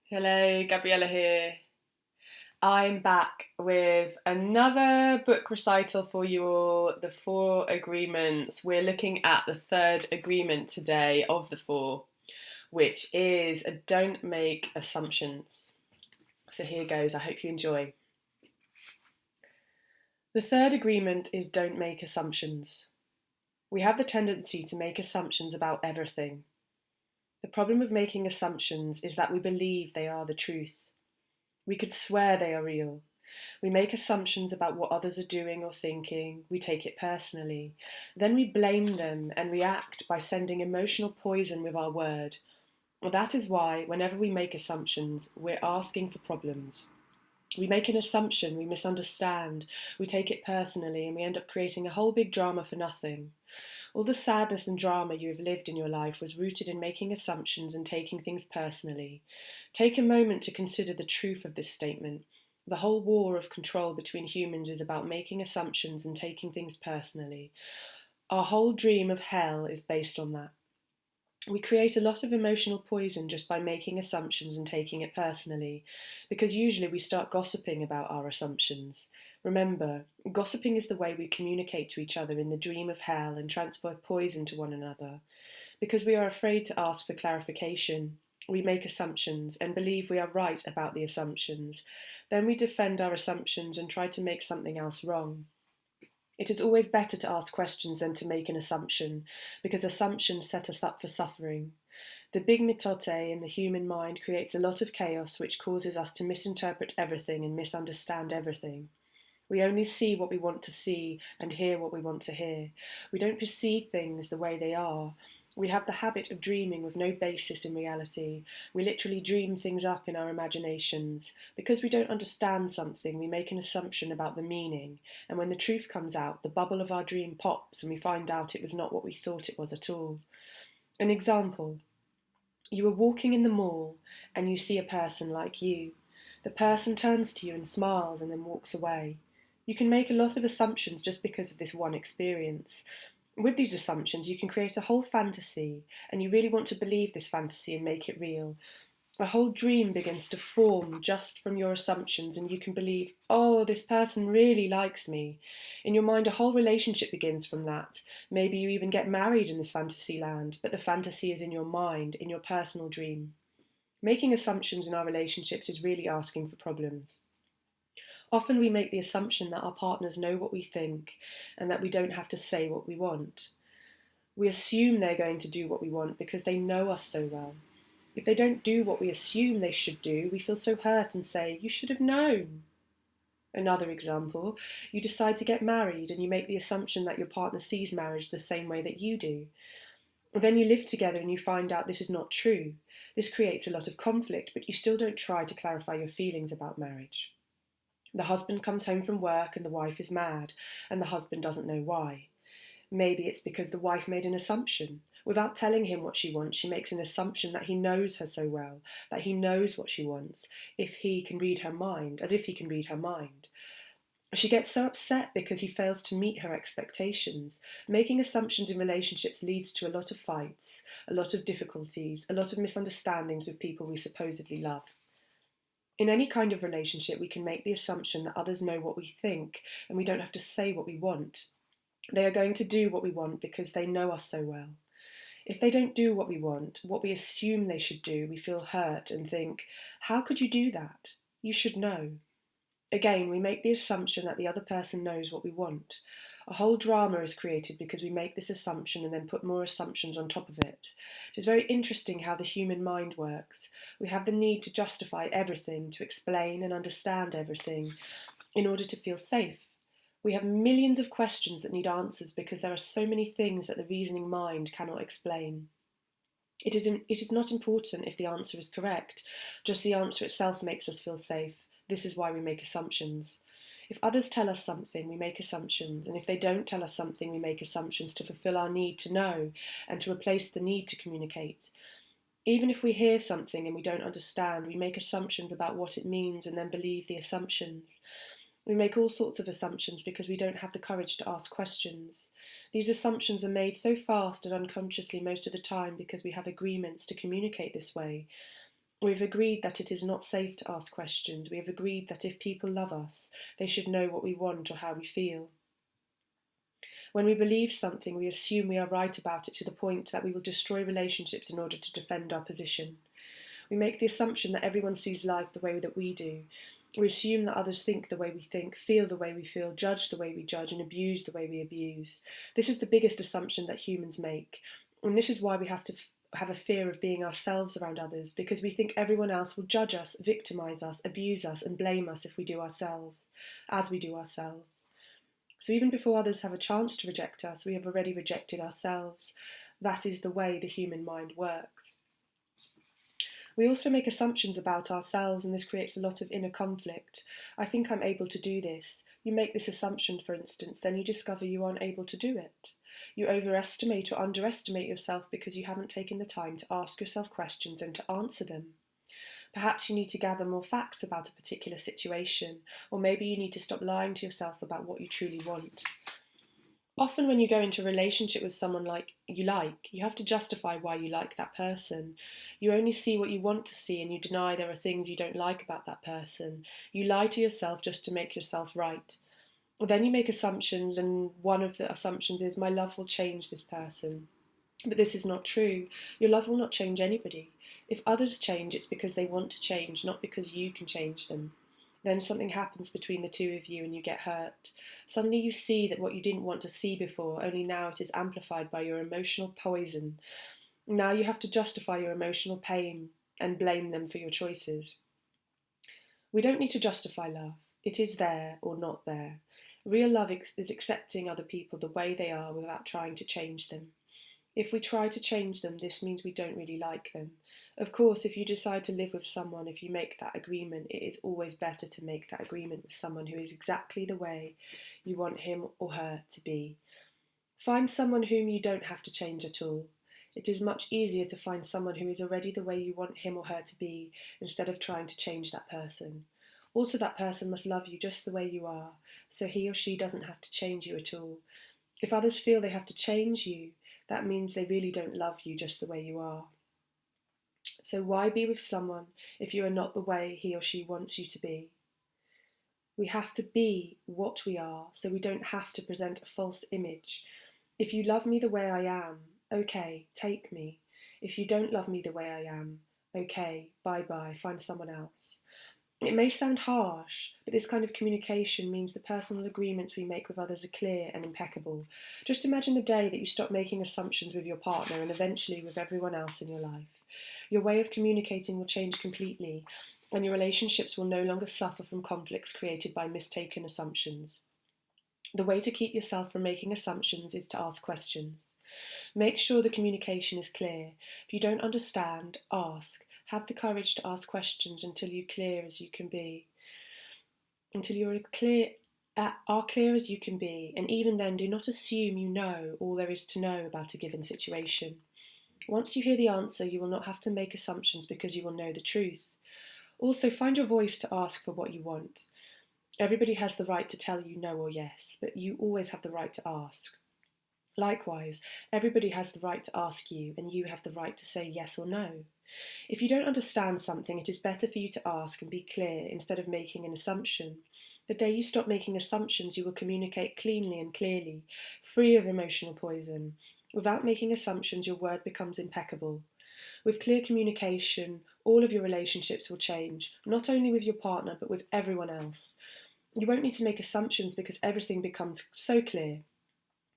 Hello, Gabriella here. I'm back with another book recital for you all, The Four Agreements. We're looking at the third agreement today of the four, which is don't make assumptions. So here goes, I hope you enjoy. The third agreement is don't make assumptions. We have the tendency to make assumptions about everything. The problem with making assumptions is that we believe they are the truth. We could swear they are real. We make assumptions about what others are doing or thinking. We take it personally. Then we blame them and react by sending emotional poison with our word. Well, that is why, whenever we make assumptions, we're asking for problems. We make an assumption, we misunderstand, we take it personally, and we end up creating a whole big drama for nothing. All the sadness and drama you have lived in your life was rooted in making assumptions and taking things personally. Take a moment to consider the truth of this statement. The whole war of control between humans is about making assumptions and taking things personally. Our whole dream of hell is based on that. We create a lot of emotional poison just by making assumptions and taking it personally, because usually we start gossiping about our assumptions. Remember, gossiping is the way we communicate to each other in the dream of hell and transfer poison to one another. Because we are afraid to ask for clarification, we make assumptions and believe we are right about the assumptions. Then we defend our assumptions and try to make something else wrong. It is always better to ask questions than to make an assumption, because assumptions set us up for suffering. The big mitote in the human mind creates a lot of chaos which causes us to misinterpret everything and misunderstand everything. We only see what we want to see and hear what we want to hear. We don't perceive things the way they are. We have the habit of dreaming with no basis in reality. We literally dream things up in our imaginations. Because we don't understand something, we make an assumption about the meaning, and when the truth comes out, the bubble of our dream pops and we find out it was not what we thought it was at all. An example. You are walking in the mall and you see a person like you. The person turns to you and smiles and then walks away. You can make a lot of assumptions just because of this one experience. With these assumptions, you can create a whole fantasy, and you really want to believe this fantasy and make it real. A whole dream begins to form just from your assumptions, and you can believe, oh, this person really likes me. In your mind, a whole relationship begins from that. Maybe you even get married in this fantasy land, but the fantasy is in your mind, in your personal dream. Making assumptions in our relationships is really asking for problems. Often we make the assumption that our partners know what we think and that we don't have to say what we want. We assume they're going to do what we want because they know us so well. If they don't do what we assume they should do, we feel so hurt and say, you should have known. Another example, you decide to get married and you make the assumption that your partner sees marriage the same way that you do. Then you live together and you find out this is not true. This creates a lot of conflict, but you still don't try to clarify your feelings about marriage. The husband comes home from work and the wife is mad, and the husband doesn't know why. Maybe it's because the wife made an assumption. Without telling him what she wants, she makes an assumption that he knows her so well, that he knows what she wants, if he can read her mind, as if he can read her mind. She gets so upset because he fails to meet her expectations. Making assumptions in relationships leads to a lot of fights, a lot of difficulties, a lot of misunderstandings with people we supposedly love. In any kind of relationship, we can make the assumption that others know what we think and we don't have to say what we want. They are going to do what we want because they know us so well. If they don't do what we want, what we assume they should do, we feel hurt and think, how could you do that? You should know. Again, we make the assumption that the other person knows what we want. A whole drama is created because we make this assumption and then put more assumptions on top of it. It is very interesting how the human mind works. We have the need to justify everything, to explain and understand everything, in order to feel safe. We have millions of questions that need answers because there are so many things that the reasoning mind cannot explain. It is not important if the answer is correct, just the answer itself makes us feel safe. This is why we make assumptions. If others tell us something, we make assumptions, and if they don't tell us something, we make assumptions to fulfill our need to know and to replace the need to communicate. Even if we hear something and we don't understand, we make assumptions about what it means and then believe the assumptions. We make all sorts of assumptions because we don't have the courage to ask questions. These assumptions are made so fast and unconsciously most of the time because we have agreements to communicate this way. We've agreed that it is not safe to ask questions. We have agreed that if people love us, they should know what we want or how we feel. When we believe something, we assume we are right about it to the point that we will destroy relationships in order to defend our position. We make the assumption that everyone sees life the way that we do. We assume that others think the way we think, feel the way we feel, judge the way we judge, and abuse the way we abuse. This is the biggest assumption that humans make, and this is why we have to have a fear of being ourselves around others, because we think everyone else will judge us, victimise us, abuse us, and blame us if we do ourselves, as we do ourselves. So even before others have a chance to reject us, we have already rejected ourselves. That is the way the human mind works. We also make assumptions about ourselves, and this creates a lot of inner conflict. I think I'm able to do this. You make this assumption, for instance, then you discover you aren't able to do it. You overestimate or underestimate yourself because you haven't taken the time to ask yourself questions and to answer them. Perhaps you need to gather more facts about a particular situation, or maybe you need to stop lying to yourself about what you truly want. Often when you go into a relationship with someone you have to justify why you like that person. You only see what you want to see and you deny there are things you don't like about that person. You lie to yourself just to make yourself right. Then you make assumptions, and one of the assumptions is, my love will change this person. But this is not true. Your love will not change anybody. If others change, it's because they want to change, not because you can change them. Then something happens between the two of you and you get hurt. Suddenly you see that what you didn't want to see before, only now it is amplified by your emotional poison. Now you have to justify your emotional pain and blame them for your choices. We don't need to justify love. It is there or not there. Real love is accepting other people the way they are without trying to change them. If we try to change them, this means we don't really like them. Of course, if you decide to live with someone, if you make that agreement, it is always better to make that agreement with someone who is exactly the way you want him or her to be. Find someone whom you don't have to change at all. It is much easier to find someone who is already the way you want him or her to be, instead of trying to change that person. Also, that person must love you just the way you are, so he or she doesn't have to change you at all. If others feel they have to change you, that means they really don't love you just the way you are. So why be with someone if you are not the way he or she wants you to be? We have to be what we are, so we don't have to present a false image. If you love me the way I am, okay, take me. If you don't love me the way I am, okay, bye-bye, find someone else. It may sound harsh, but this kind of communication means the personal agreements we make with others are clear and impeccable. Just imagine the day that you stop making assumptions with your partner and eventually with everyone else in your life. Your way of communicating will change completely, and your relationships will no longer suffer from conflicts created by mistaken assumptions. The way to keep yourself from making assumptions is to ask questions. Make sure the communication is clear. If you don't understand, ask. Have the courage to ask questions until you're clear as you can be. Until you are clear as you can be, and even then do not assume you know all there is to know about a given situation. Once you hear the answer, you will not have to make assumptions because you will know the truth. Also, find your voice to ask for what you want. Everybody has the right to tell you no or yes, but you always have the right to ask. Likewise, everybody has the right to ask you, and you have the right to say yes or no. If you don't understand something, it is better for you to ask and be clear instead of making an assumption. The day you stop making assumptions, you will communicate cleanly and clearly, free of emotional poison. Without making assumptions, your word becomes impeccable. With clear communication, all of your relationships will change, not only with your partner, but with everyone else. You won't need to make assumptions because everything becomes so clear.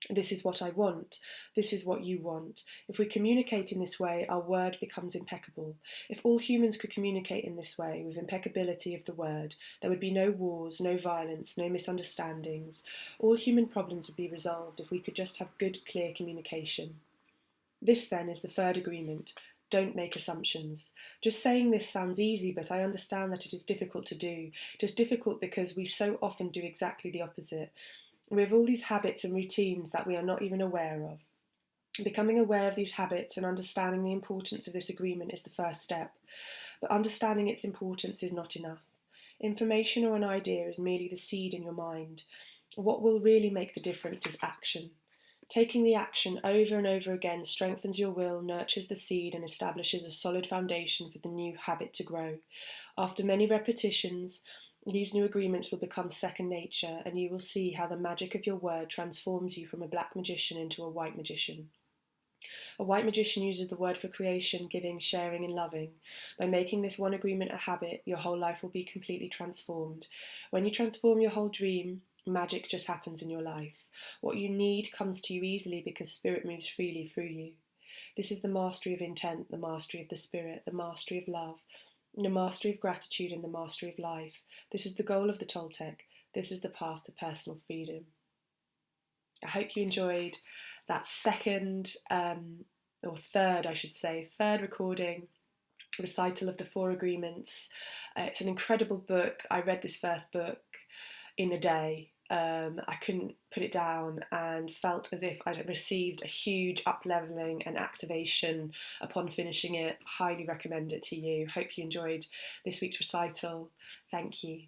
This is what I want. This is what you want. If we communicate in this way, our word becomes impeccable. If all humans could communicate in this way, with impeccability of the word, there would be no wars, no violence, no misunderstandings. All human problems would be resolved if we could just have good, clear communication. This, then, is the third agreement. Don't make assumptions. Just saying this sounds easy, but I understand that it is difficult to do. It is difficult because we so often do exactly the opposite. We have all these habits and routines that we are not even aware of. Becoming aware of these habits and understanding the importance of this agreement is the first step, but understanding its importance is not enough. Information or an idea is merely the seed in your mind. What will really make the difference is action. Taking the action over and over again strengthens your will, nurtures the seed, and establishes a solid foundation for the new habit to grow. After many repetitions, these new agreements will become second nature, and you will see how the magic of your word transforms you from a black magician into a white magician. A white magician uses the word for creation, giving, sharing, and loving. By making this one agreement a habit, your whole life will be completely transformed. When you transform your whole dream, magic just happens in your life. What you need comes to you easily because spirit moves freely through you. This is the mastery of intent, the mastery of the spirit, the mastery of love, the mastery of gratitude, and the mastery of life. This is the goal of the Toltec. This is the path to personal freedom. I hope you enjoyed that third recording, Recital of the Four Agreements. It's an incredible book. I read this first book in a day. I couldn't put it down and felt as if I'd received a huge up-leveling and activation upon finishing it. Highly recommend it to you. Hope you enjoyed this week's recital. Thank you.